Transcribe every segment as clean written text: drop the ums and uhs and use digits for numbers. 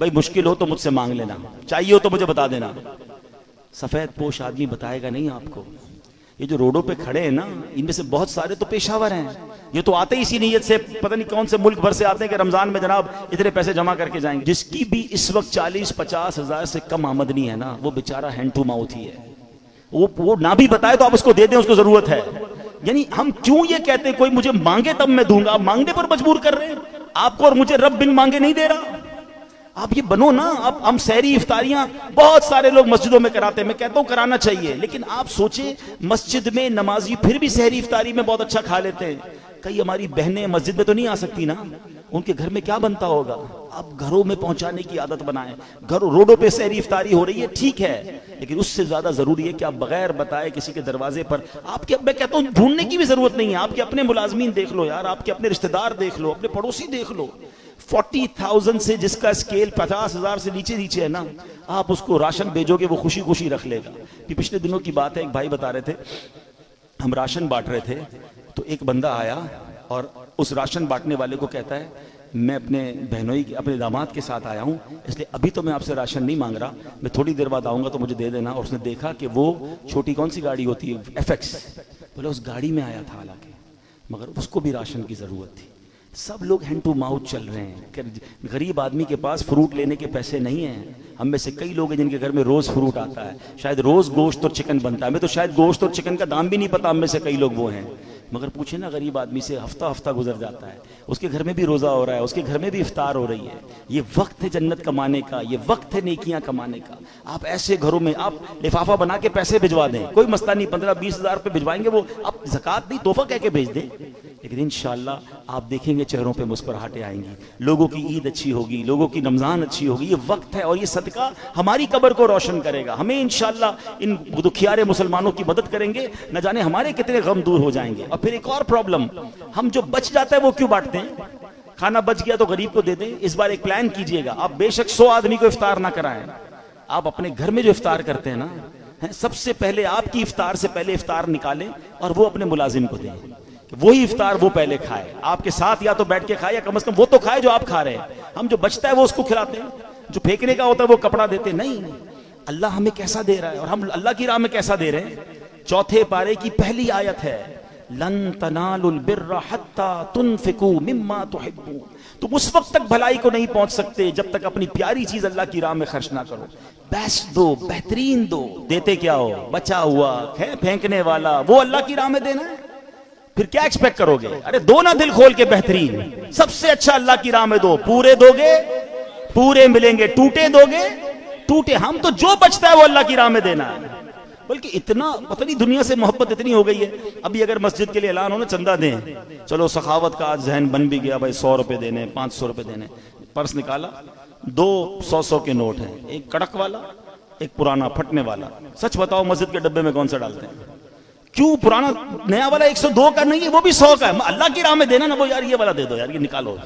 भाई मुश्किल हो तो मुझसे मांग लेना, चाहिए हो तो मुझे बता देना। सफेद पोश आदमी बताएगा नहीं आपको। ये जो रोडों पे खड़े हैं ना, इनमें से बहुत सारे तो पेशावर हैं। ये तो आते ही इसी नीयत से, पता नहीं कौन से मुल्क भर से आते हैं कि रमजान में जनाब इतने पैसे जमा करके जाएंगे। जिसकी भी इस वक्त 40-50 हजार से कम आमदनी है ना, वो बेचारा हैंड टू माउथ ही है। वो ना भी बताए तो आप उसको दे दें, उसको जरूरत है। यानी हम क्यों ये कहते हैं कोई मुझे मांगे तब मैं दूंगा, मांगने पर मजबूर कर रहे हैं आपको, और मुझे रब बिन मांगे नहीं दे रहा। आप ये बनो ना। आप हम सहरी इफ्तारियां बहुत सारे लोग मस्जिदों में कराते हैं, मैं कहता हूं कराना चाहिए, लेकिन आप सोचे मस्जिद में नमाजी फिर भी सहरी इफ्तारी में बहुत अच्छा खा लेते हैं। कई हमारी बहनें मस्जिद में तो नहीं आ सकती ना, उनके घर में क्या बनता होगा। आप घरों में पहुंचाने की आदत बनाएं। घरों रोडों पे सहरी इफ्तारी हो रही है, ठीक है, लेकिन उससे ज्यादा जरूरी है कि आप बगैर बताए किसी के दरवाजे पर आपके, मैं कहता हूं ढूंढने की भी जरूरत नहीं है। आपके अपने मुलाजमीन देख लो यार, आपके अपने रिश्तेदार देख लो, अपने पड़ोसी देख लो। 40,000 से जिसका स्केल 50,000 से नीचे नीचे है ना, आप उसको राशन भेजोगे वो खुशी खुशी रख लेगा। कि पिछले दिनों की बात है, एक भाई बता रहे थे, हम राशन बांट रहे थे तो एक बंदा आया और उस राशन बांटने वाले को कहता है, मैं अपने बहनोई अपने दामाद के साथ आया हूं, इसलिए अभी तो मैं आपसे राशन नहीं मांग रहा, मैं थोड़ी देर बाद आऊंगा तो मुझे दे देना। और उसने देखा कि वो छोटी कौन सी गाड़ी होती है, FX, बोले उस गाड़ी में आया था हालांकि, मगर उसको भी राशन की जरूरत थी। सब लोग हैंड टू माउथ चल रहे हैं। गरीब आदमी के पास फ्रूट लेने के पैसे नहीं हैं। हम में से कई लोग हैं जिनके घर में रोज फ्रूट आता है, शायद रोज गोश्त और चिकन बनता है, हमें तो शायद गोश्त और चिकन का दाम भी नहीं पता। हम में से कई लोग वो हैं, मगर पूछे ना गरीब आदमी से, हफ्ता हफ्ता गुजर जाता है, उसके घर में भी रोजा हो रहा है, उसके घर में भी इफ्तार हो रही है। ये वक्त है जन्नत कमाने का, ये वक्त है नेकियां कमाने का। आप ऐसे घरों में आप लिफाफा बना के पैसे भिजवा दें, कोई मसला नहीं, 15-20 हजार रुपये भिजवाएंगे, वो आप ज़कात नहीं तोहफा कह के भेज दें, लेकिन इंशाअल्लाह आप देखेंगे चेहरों पे मुस्कुराहटें आएंगी, लोगों की ईद अच्छी होगी, लोगों की रमजान अच्छी होगी। ये वक्त है और ये सदका हमारी कब्र को रोशन करेगा। हमें इंशाअल्लाह इन दुखियारे मुसलमानों की मदद करेंगे, न जाने हमारे कितने गम दूर हो जाएंगे। और फिर एक और प्रॉब्लम, हम जो बच जाता है वो क्यों बांटते हैं? खाना बच गया तो गरीब को दे दें। इस बार एक प्लान कीजिएगा, आप बेशक 100 आदमी को इफ्तार ना कराएं, आप अपने घर में जो इफ्तार करते हैं ना, सबसे पहले आपकी इफ्तार से पहले इफ्तार निकालें और वो अपने मुलाजिम को दें, वही इफ्तार वो पहले खाए, आपके साथ या तो बैठ के खाए या कम से कम वो तो खाए जो आप खा रहे हैं। हम जो बचता है वो उसको खिलाते हैं, जो फेंकने का होता है वो कपड़ा देते नहीं। अल्लाह हमें कैसा दे रहा है और हम अल्लाह की राह में कैसा दे रहे हैं। 4 पारे की पहली आयत है, लन तनालुल बिर्रा हत्ता तुनफिकू मिम्मा तुहिब्बून। तुम उस वक्त तक भलाई को नहीं पहुंच सकते जब तक अपनी प्यारी चीज अल्लाह की राह में खर्च ना करो। बेस्ट दो, बेहतरीन दो, देते क्या हो, बचा हुआ है फेंकने वाला, वो अल्लाह की राह में देना है। फिर क्या एक्सपेक्ट करोगे? अरे दो ना दिल खोल के बेहतरीन, सबसे अच्छा अल्लाह की राह में दो। पूरे दोगे पूरे मिलेंगे, टूटे दोगे टूटे। हम तो जो बचता है वो अल्लाह की राह में देना है। बल्कि इतना पता नहीं दुनिया से मोहब्बत इतनी हो गई है। अभी अगर मस्जिद के लिए ऐलान हो ना, चंदा दें, चलो सखावत का आज जहन बन भी गया भाई, 100 रुपए देने, 500 रुपए देने। पर्स निकाला, 2 100-100 के नोट हैं, एक कड़क वाला एक पुराना फटने वाला। सच बताओ मस्जिद के डब्बे में कौन सा डालते हैं? क्यों? पुराना नया वाला 102 का नहीं है, वो भी 100 का है। अल्लाह की राह में देना ना, वो यार ये वाला दे दो यार, ये निकालो।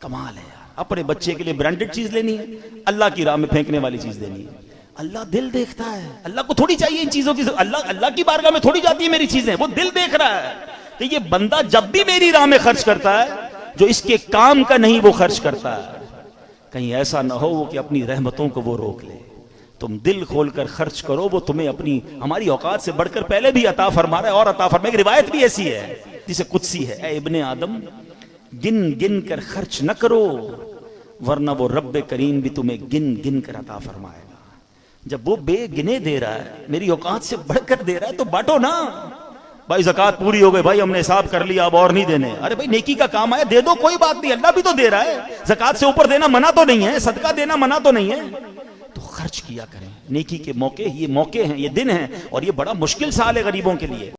कमाल है यार। अपने बच्चे के लिए ब्रांडेड चीज लेनी है, अल्लाह की राह में फेंकने वाली चीज देनी है। अल्लाह दिल देखता है, अल्लाह को थोड़ी चाहिए इन चीजों की। अल्लाह की बारगाह में थोड़ी जाती है मेरी चीजें, वो दिल देख रहा है कि ये बंदा जब भी मेरी राह में खर्च करता है, जो इसके काम का नहीं वो खर्च करता है। कहीं ऐसा ना हो वो कि अपनी रहमतों को वो रोक ले। तुम दिल खोलकर खर्च करो, वो तुम्हें अपनी हमारी औकात से बढ़कर पहले भी अता फरमा रहा है। और अता फरमा, एक रिवायत भी ऐसी है जिसे कुदसी है, ऐ इब्ने आदम गिन गिन कर खर्च न करो, वरना वो रब्बे करीम भी तुम्हें गिन गिन कर अता फरमाएगा। जब वो बेगिने दे रहा है, मेरी औकात से बढ़कर दे रहा है, तो बांटो ना भाई। ज़कात पूरी हो गई भाई, हमने हिसाब कर लिया, अब और नहीं देने। अरे भाई नेकी का काम आया, दे दो, कोई बात नहीं, अल्लाह भी तो दे रहा है। ज़कात से ऊपर देना मना तो नहीं है, सदका देना मना तो नहीं है, तो खर्च किया करें। नेकी के मौके, ये मौके हैं, ये दिन हैं, और ये बड़ा मुश्किल साल है गरीबों के लिए।